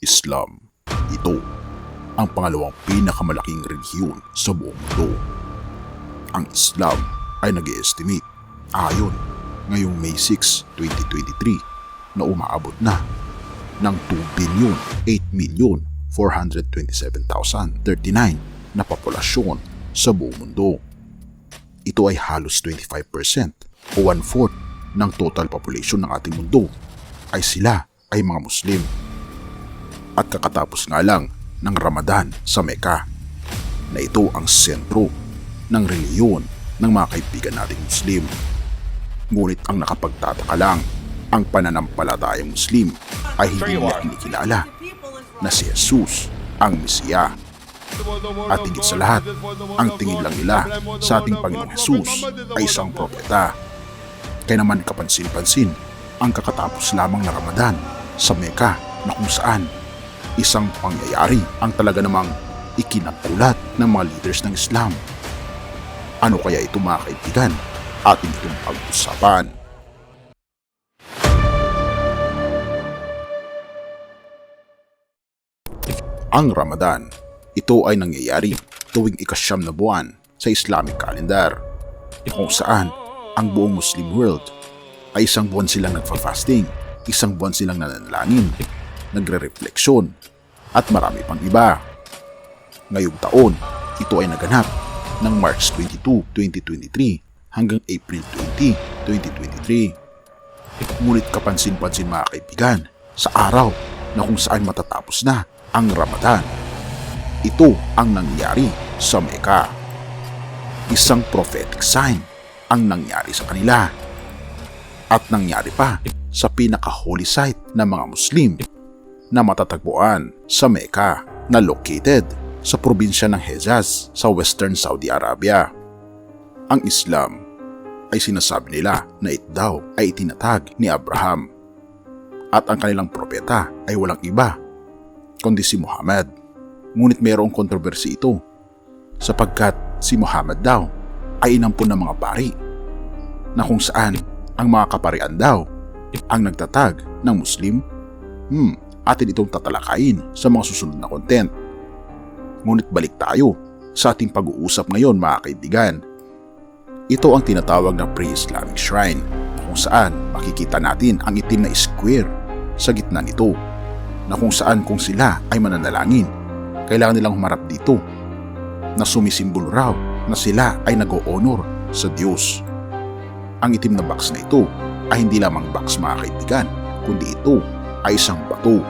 Islam. Ito ang pangalawang pinakamalaking relihiyon sa buong mundo. Ang Islam ay nag-estimate ayon ngayong May 6, 2023 na umaabot na ng 2,008,427,039 na populasyon sa buong mundo. Ito ay halos 25% o 1/4 ng total population ng ating mundo ay sila ay mga Muslim. At kakatapos nga lang ng Ramadan sa Mecca na ito ang sentro ng relihiyon ng mga kaibigan nating Muslim. Ngunit ang nakapagtataka lang, ang pananampalatayang Muslim ay hindi nila kinikilala na si Jesus ang Mesiya. At higit sa lahat, ang tingin lang nila sa ating Panginoong Jesus ay isang propeta. Kaya naman kapansin-pansin ang kakatapos lamang na Ramadan sa Mecca na kung saan isang pangyayari ang talaga namang ikinagkulat ng mga leaders ng Islam. Ano kaya ito mga kaibigan? Ating itong pag-usapan. Ang Ramadan, ito ay nangyayari tuwing ika-9 na buwan sa Islamic calendar, kung saan ang buong Muslim world ay isang buwan silang nagfa-fasting, isang buwan silang nananalangin, nagre-refleksyon, at marami pang iba. Ngayong taon, ito ay naganap ng March 22, 2023 hanggang April 20, 2023. Ngunit kapansin-pansin mga kaibigan, sa araw na kung saan matatapos na ang Ramadan, ito ang nangyari sa Mecca. Isang prophetic sign ang nangyari sa kanila. At nangyari pa sa pinaka-holy site ng mga Muslim na matatagpuan sa Mecca na located sa probinsya ng Hejaz sa Western Saudi Arabia. Ang Islam ay sinasabi nila na ito daw ay itinatag ni Abraham at ang kanilang propeta ay walang iba kundi si Muhammad. Ngunit mayroong kontrobersi ito sapagkat si Muhammad daw ay inampun ng mga pari na kung saan ang mga kaparian daw ang nagtatag ng Muslim. Atin itong tatalakayin sa mga susunod na content. Ngunit balik tayo sa ating pag-uusap ngayon mga kaibigan. Ito ang tinatawag na pre-Islamic shrine kung saan makikita natin ang itim na square sa gitna nito na kung saan kung sila ay mananalangin, kailangan nilang humarap dito na sumisimbolo raw na sila ay nag-o-honor sa Diyos. Ang itim na box na ito ay hindi lamang box mga kaibigan, kundi ito ay isang bato.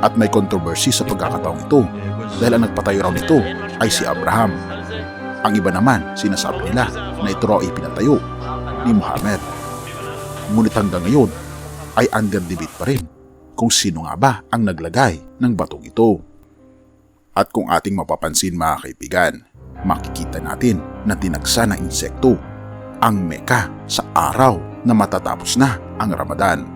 At may controversy sa pagkakataong ito dahil ang nagpatayo raw nito ay si Abraham. Ang iba naman sinasabi nila na ito raw ay pinatayo ni Muhammad. Ngunit hanggang ngayon ay under debate pa rin kung sino nga ba ang naglagay ng batong ito. At kung ating mapapansin mga kaibigan, makikita natin na tinagsa ng insekto ang Mecca sa araw na matatapos na ang Ramadan,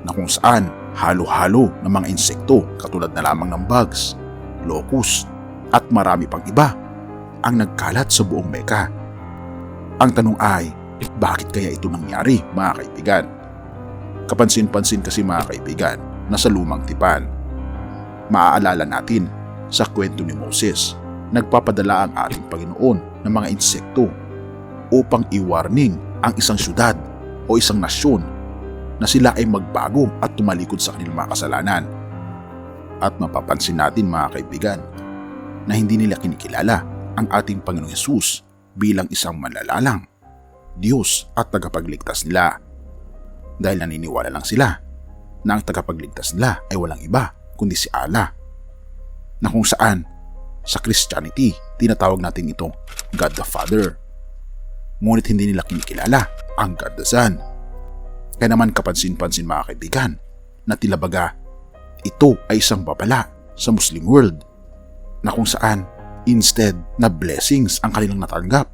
na kung saan halo-halo ng mga insekto katulad na lamang ng bugs, locust at marami pang iba ang nagkalat sa buong Mecca. Ang tanong ay, bakit kaya ito nangyari mga kaibigan? Kapansin-pansin kasi mga kaibigan na sa lumang tipan, maaalala natin sa kwento ni Moses, nagpapadala ang ating Panginoon ng mga insekto upang i-warning ang isang syudad o isang nasyon na sila ay magbago at tumalikod sa kanilang mga kasalanan. At mapapansin natin mga kaibigan na hindi nila kinikilala ang ating Panginoong Hesus bilang isang manlalalang Diyos at tagapagligtas nila, dahil naniniwala lang sila na ang tagapagligtas nila ay walang iba kundi si Allah, na kung saan sa Christianity tinatawag natin itong God the Father. Ngunit hindi nila kinikilala ang God the Son. Kaya naman kapansin-pansin mga kaibigan na tila baga ito ay isang babala sa Muslim world, na kung saan instead na blessings ang kanilang natanggap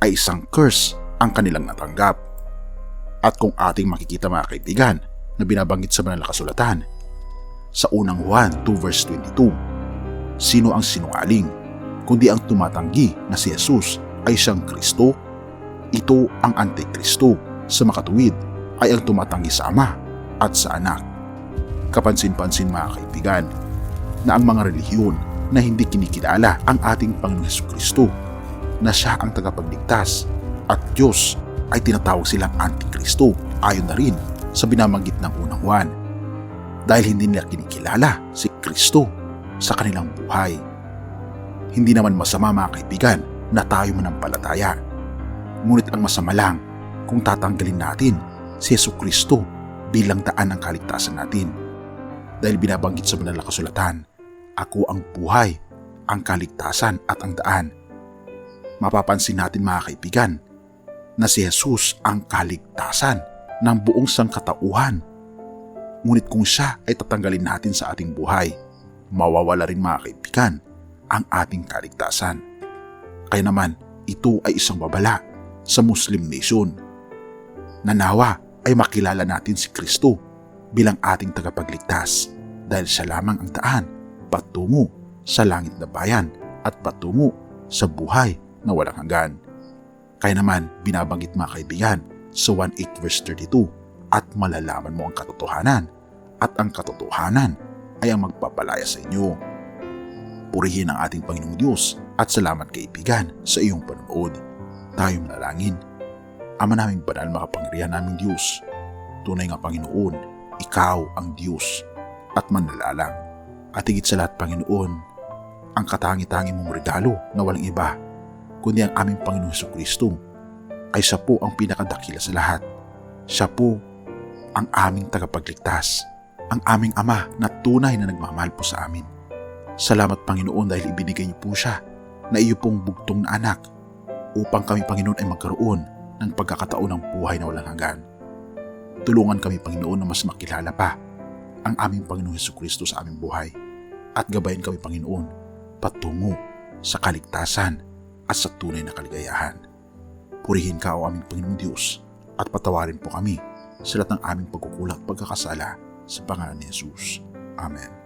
ay isang curse ang kanilang natanggap. At kung ating makikita mga kaibigan na binabanggit sa banal na kasulatan sa unang Juan 2 verse 22, sino ang sinungaling kundi ang tumatanggi na si Jesus ay siyang Kristo? Ito ang Antikristo. Sa makatuwid ay ang tumatanggi sa Ama at sa Anak. Kapansin-pansin mga kaibigan, na ang mga relihiyon na hindi kinikilala ang ating Panginoong Hesukristo na siya ang tagapagligtas at Diyos ay tinatawag silang Antikristo ayon na rin sa binabanggit ng unang Juan dahil hindi nila kinikilala si Kristo sa kanilang buhay. Hindi naman masama mga kaibigan na tayo manampalataya, ngunit ang masama lang kung tatanggalin natin si Hesukristo bilang daan ng kaligtasan natin. Dahil binabanggit sa banal na kasulatan, ako ang buhay, ang kaligtasan at ang daan. Mapapansin natin mga kaibigan na si Jesus ang kaligtasan ng buong sangkatauhan. Ngunit kung siya ay tatanggalin natin sa ating buhay, mawawala rin mga kaibigan ang ating kaligtasan. Kaya naman ito ay isang babala sa Muslim nation na nawa ay makilala natin si Kristo bilang ating tagapagligtas dahil siya lamang ang daan patungo sa langit na bayan at patungo sa buhay na walang hanggan. Kaya naman binabanggit mga kaibigan sa 1:8 verse 32, at malalaman mo ang katotohanan at ang katotohanan ay ang magpapalaya sa inyo. Purihin ang ating Panginoong Diyos at salamat kaibigan sa iyong panonood. Tayo manalangin. Ama naming banal makapangyarihan naming Diyos, tunay nga Panginoon, ikaw ang Diyos at manlalalang. At higit sa lahat Panginoon, ang katangi-tangi mong regalo na walang iba, kundi ang aming Panginoong Hesukristo, ay siya po ang pinakadakila sa lahat. Siya po ang aming tagapagligtas, ang aming Ama na tunay na nagmamahal po sa amin. Salamat Panginoon dahil ibinigay niyo po siya na iyo pong bugtong na anak upang kami Panginoon ay magkaroon ng pagkakataon ng buhay na walang hanggan. Tulungan kami Panginoon na mas makilala pa ang aming Panginoong Hesukristo sa aming buhay at gabayan kami Panginoon patungo sa kaligtasan at sa tunay na kaligayahan. Purihin ka o aming Panginoong Diyos at patawarin po kami sa lahat ng aming pagkukulang at pagkakasala sa pangalan ni Jesus. Amen.